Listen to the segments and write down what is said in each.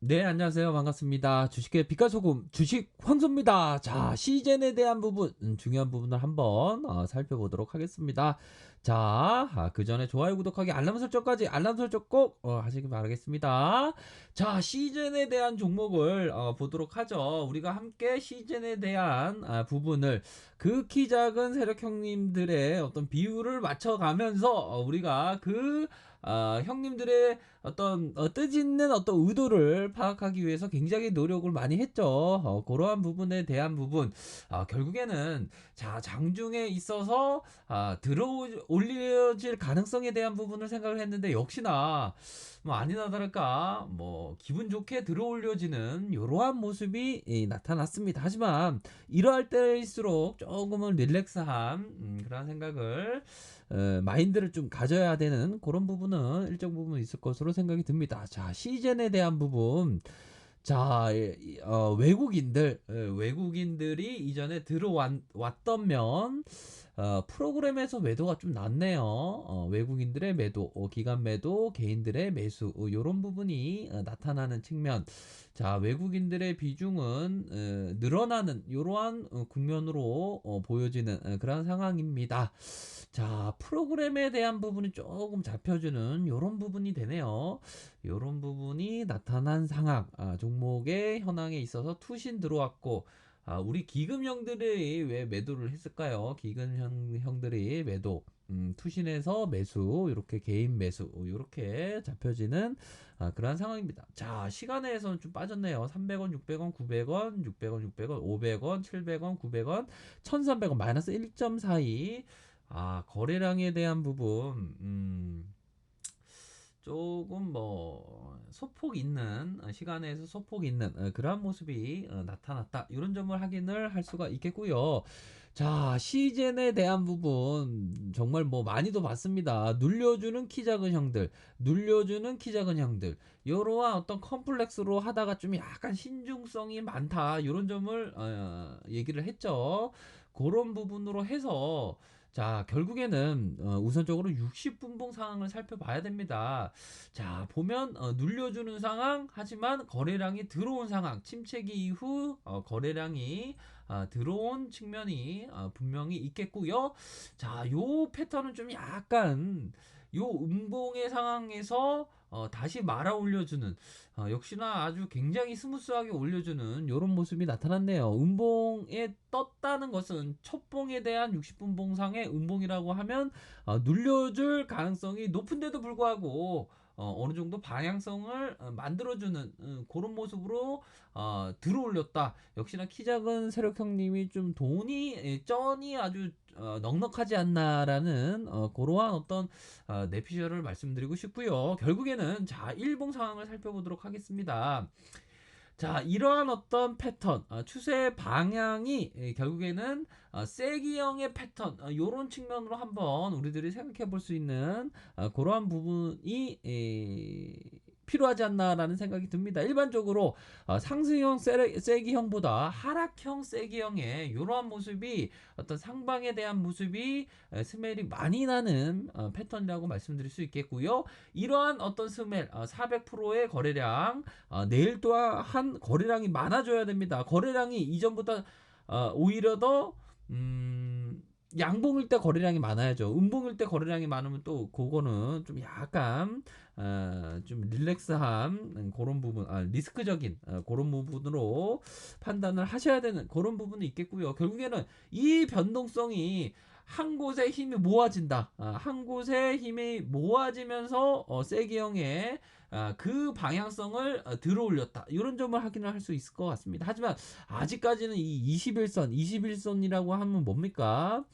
네, 안녕하세요. 반갑습니다. 주식의 빛깔소금 주식 황소입니다. 자, 시젠에 대한 부분, 중요한 부분을 한번 살펴보도록 하겠습니다. 자, 그 전에 좋아요, 구독하기, 알람 설정까지 알람 설정 꼭 하시기 바라겠습니다. 자, 시젠에 대한 종목을 보도록 하죠. 우리가 함께 시젠에 대한 부분을 극히 작은 세력 형님들의 어떤 비율을 맞춰가면서 우리가 그 형님들의 어떤 뜻있는 어떤 의도를 파악하기 위해서 굉장히 노력을 많이 했죠. 그러한 부분에 대한 부분, 결국에는 자 장중에 있어서 들어 올려질 가능성에 대한 부분을 생각을 했는데 역시나 뭐 아니나 다를까 뭐 기분 좋게 들어 올려지는 이러한 모습이 나타났습니다. 하지만 이러할 때일수록 조금은 릴렉스한 그런 생각을 마인드를 좀 가져야 되는 그런 부분은 일정 부분 있을 것으로 생각이 듭니다. 자, 시즌에 대한 부분. 자, 외국인들이 이전에 들어왔던 면, 프로그램에서 매도가 좀 낮네요. 외국인들의 매도, 기관 매도, 개인들의 매수, 요런 부분이 나타나는 측면. 자, 외국인들의 비중은 늘어나는 이러한 국면으로 보여지는 그런 상황입니다. 자, 프로그램에 대한 부분이 조금 잡혀주는 이런 부분이 되네요. 이런 부분이 나타난 상황, 종목의 현황에 있어서 투신 들어왔고, 우리 기금형들이 왜 매도를 했을까요? 기금형들이 매도, 투신에서 매수, 이렇게 개인 매수, 이렇게 잡혀지는 그러한 상황입니다. 자, 시간에서는 좀 빠졌네요. 300원, 600원, 900원, 600원, 600원, 500원, 700원, 900원, 1300원, 마이너스 1.42. 거래량에 대한 부분, 조금 뭐 소폭 있는 시간에서 소폭 있는 그러한 모습이 나타났다. 이런 점을 확인을 할 수가 있겠고요. 자, 시즌에 대한 부분 정말 뭐 많이도 봤습니다. 눌려주는 키 작은 형들, 눌려주는 키 작은 형들. 이러한 어떤 컴플렉스로 하다가 좀 약간 신중성이 많다. 이런 점을 얘기를 했죠. 그런 부분으로 해서 자, 결국에는 우선적으로 60분봉 상황을 살펴봐야 됩니다. 자, 보면 눌려주는 상황, 하지만 거래량이 들어온 상황, 침체기 이후 거래량이 들어온 측면이 분명히 있겠고요. 자, 요 패턴은 좀 약간 요 음봉의 상황에서 다시 말아 올려주는 역시나 아주 굉장히 스무스하게 올려주는 이런 모습이 나타났네요. 음봉에 떴다는 것은 첫봉에 대한 60분 봉상의 음봉이라고 하면 눌려줄 가능성이 높은데도 불구하고 어느 정도 방향성을 만들어주는 그런 모습으로 들어올렸다. 역시나 키 작은 세력 형님이 좀 돈이 쩐이 아주 넉넉하지 않나라는 그러한 어떤 내피셜을 말씀드리고 싶고요. 결국에는 자 일봉 상황을 살펴보도록 하겠습니다. 자, 이러한 어떤 패턴, 추세 방향이 결국에는 세기형의 패턴, 이런 측면으로 한번 우리들이 생각해 볼 수 있는 그러한 부분이 필요하지 않나라는 생각이 듭니다. 일반적으로 상승형 세기형보다 하락형 세기형의 이러한 모습이 어떤 상방에 대한 모습이 스멜이 많이 나는 패턴이라고 말씀드릴 수 있겠고요. 이러한 어떤 스멜 400%의 거래량 내일 또한 거래량이 많아져야 됩니다. 거래량이 이전보다 오히려 더 양봉일 때 거래량이 많아야죠. 음봉일 때 거래량이 많으면 또 그거는 좀 약간 좀 릴렉스한 그런 부분, 리스크적인 그런 부분으로 판단을 하셔야 되는 그런 부분이 있겠고요. 결국에는 이 변동성이 한 곳에 힘이 모아진다. 한 곳에 힘이 모아지면서 세기형의 그 방향성을 들어올렸다. 이런 점을 확인을 할 수 있을 것 같습니다. 하지만 아직까지는 이 21선이라고 하면 뭡니까?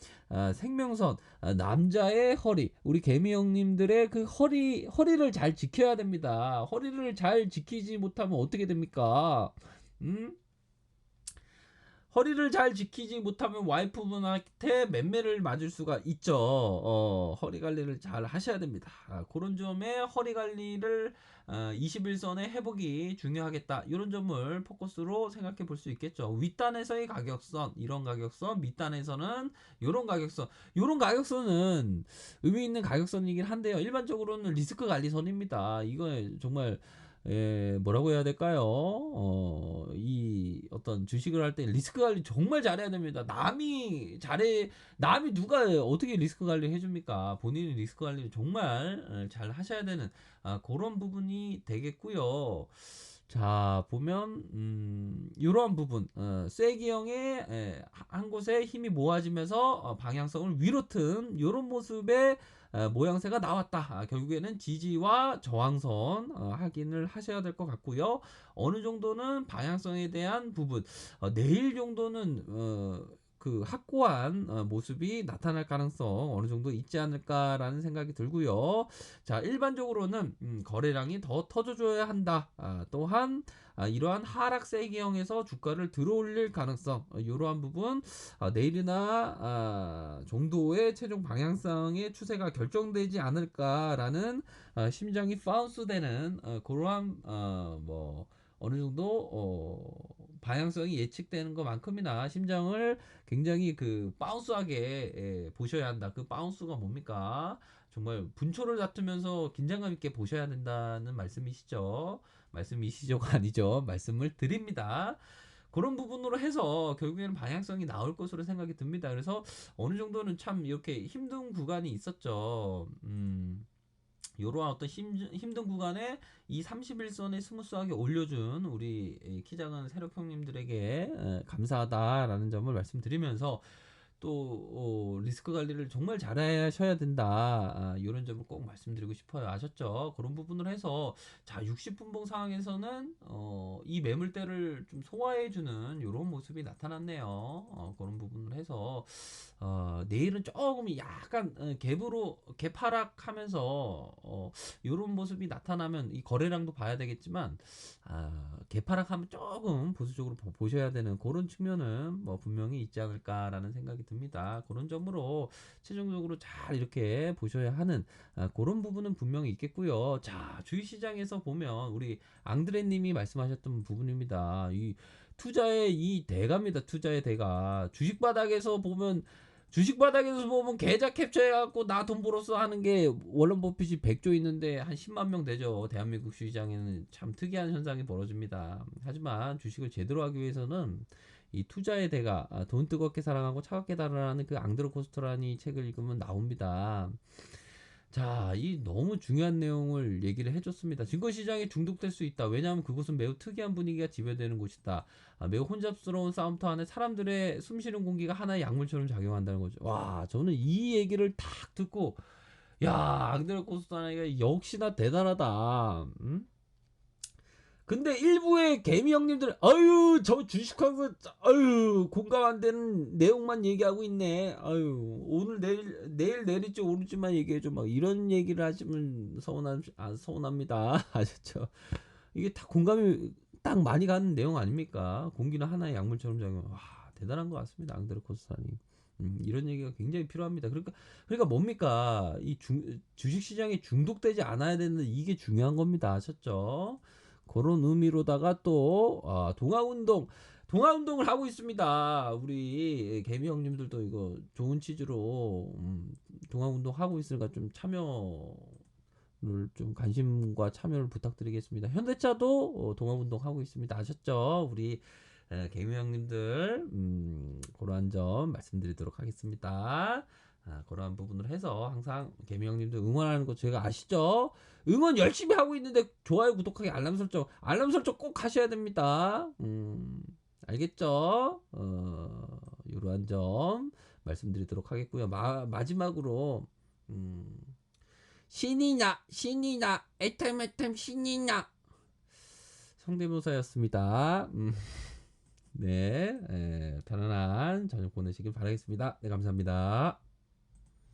생명선, 남자의 허리, 우리 개미 형님들의 그 허리를 잘 지켜야 됩니다. 허리를 잘 지키지 못하면 어떻게 됩니까? 음? 허리를 잘 지키지 못하면 와이프분한테 맴매를 맞을 수가 있죠. 허리 관리를 잘 하셔야 됩니다. 그런 점에 허리 관리를 21선의 회복이 중요하겠다. 이런 점을 포커스로 생각해 볼 수 있겠죠. 윗단에서의 가격선, 이런 가격선, 밑단에서는 이런 가격선은 의미 있는 가격선이긴 한데요. 일반적으로는 리스크 관리선입니다. 이거 정말 뭐라고 해야 될까요? 이 어떤 주식을 할 때 리스크 관리 정말 잘해야 됩니다. 남이 누가 어떻게 리스크 관리 해줍니까? 본인이 리스크 관리를 정말 잘 하셔야 되는 그런 부분이 되겠고요. 자, 보면 이러한 부분, 쐐기형의 한 곳에 힘이 모아지면서 방향성을 위로 튼 이런 모습의 모양새가 나왔다. 결국에는 지지와 저항선 확인을 하셔야 될 것 같고요. 어느 정도는 방향성에 대한 부분, 내일 정도는 그 확고한 모습이 나타날 가능성 어느 정도 있지 않을까라는 생각이 들고요. 자, 일반적으로는 거래량이 더 터져줘야 한다. 또한 이러한 하락 세기형에서 주가를 들어올릴 가능성 이러한 부분 내일이나 정도의 최종 방향성의 추세가 결정되지 않을까라는 심장이 파운스되는 그러한 뭐 어느 정도 방향성이 예측되는 것만큼이나 심장을 굉장히 그 바운스하게 보셔야 한다. 그 바운스가 뭡니까? 정말 분초를 다투면서 긴장감 있게 보셔야 된다는 말씀이시죠? 말씀이시죠가 아니죠. 말씀을 드립니다. 그런 부분으로 해서 결국에는 방향성이 나올 것으로 생각이 듭니다. 그래서 어느 정도는 참 이렇게 힘든 구간이 있었죠. 요러한 어떤 힘든 구간에 이 31선에 스무스하게 올려준 우리 키 작은 세력 형님들에게 감사하다라는 점을 말씀드리면서 또 리스크 관리를 정말 잘 하셔야 된다. 이런 점을 꼭 말씀드리고 싶어요. 아셨죠? 그런 부분을 해서 자 60분봉 상황에서는 이 매물대를 좀 소화해주는 이런 모습이 나타났네요. 그런 부분을 해서 내일은 조금 약간 갭으로 갭하락하면서 이런 모습이 나타나면 이 거래량도 봐야 되겠지만 갭하락하면 조금 보수적으로 보셔야 되는 그런 측면은 뭐 분명히 있지 않을까라는 생각이 듭니다. 그런 점으로 최종적으로 잘 이렇게 보셔야 하는 그런 부분은 분명히 있겠고요. 자, 주식시장에서 보면 우리 앙드레님이 말씀하셨던 부분입니다. 이 투자의 이 대가입니다. 투자의 대가. 주식 바닥에서 보면 계좌 캡처해갖고 나 돈 벌었어 하는 게 워런 버핏이 100조 있는데 한 10만 명 되죠. 대한민국 시장에는 참 특이한 현상이 벌어집니다. 하지만 주식을 제대로 하기 위해서는 이 투자의 대가, 돈 뜨겁게 사랑하고 차갑게 달아나는 그 앙드로 코스토라니 책을 읽으면 나옵니다. 자, 이 너무 중요한 내용을 얘기를 해줬습니다. 증권시장에 중독될 수 있다. 왜냐하면 그곳은 매우 특이한 분위기가 지배되는 곳이다. 매우 혼잡스러운 싸움터 안에 사람들의 숨쉬는 공기가 하나의 약물처럼 작용한다는 거죠. 와, 저는 이 얘기를 딱 듣고, 야, 앙드레 코스타니가 역시나 대단하다. 근데 일부의 개미 형님들, 아유, 저 주식하고, 아유, 공감 안 되는 내용만 얘기하고 있네. 아유, 오늘 내일 내릴지 오를지만 얘기해줘. 막 이런 얘기를 하시면 서운합니다. 아셨죠? 이게 다 공감이 딱 많이 가는 내용 아닙니까? 공기는 하나의 약물처럼 작용. 와, 대단한 것 같습니다. 앙드레 코스타니. 이런 얘기가 굉장히 필요합니다. 그러니까 뭡니까? 주식 시장에 중독되지 않아야 되는 이게 중요한 겁니다. 아셨죠? 그런 의미로다가 또 동아운동을 하고 있습니다. 우리 개미 형님들도 이거 좋은 취지로 동아운동 하고 있으니까 좀 참여를 좀 관심과 참여를 부탁드리겠습니다. 현대차도 동아운동 하고 있습니다. 아셨죠? 우리 개미 형님들 그러한 점 말씀드리도록 하겠습니다. 그러한 부분을 해서 항상 개미 형님들 응원하는 거 제가 아시죠? 응원 열심히 하고 있는데 좋아요, 구독하기, 알람 설정 꼭 하셔야 됩니다. 알겠죠? 이러한 점 말씀드리도록 하겠고요. 마지막으로 신이냐 애템 신이냐 성대모사였습니다. 네, 편안한 저녁 보내시길 바라겠습니다. 네, 감사합니다.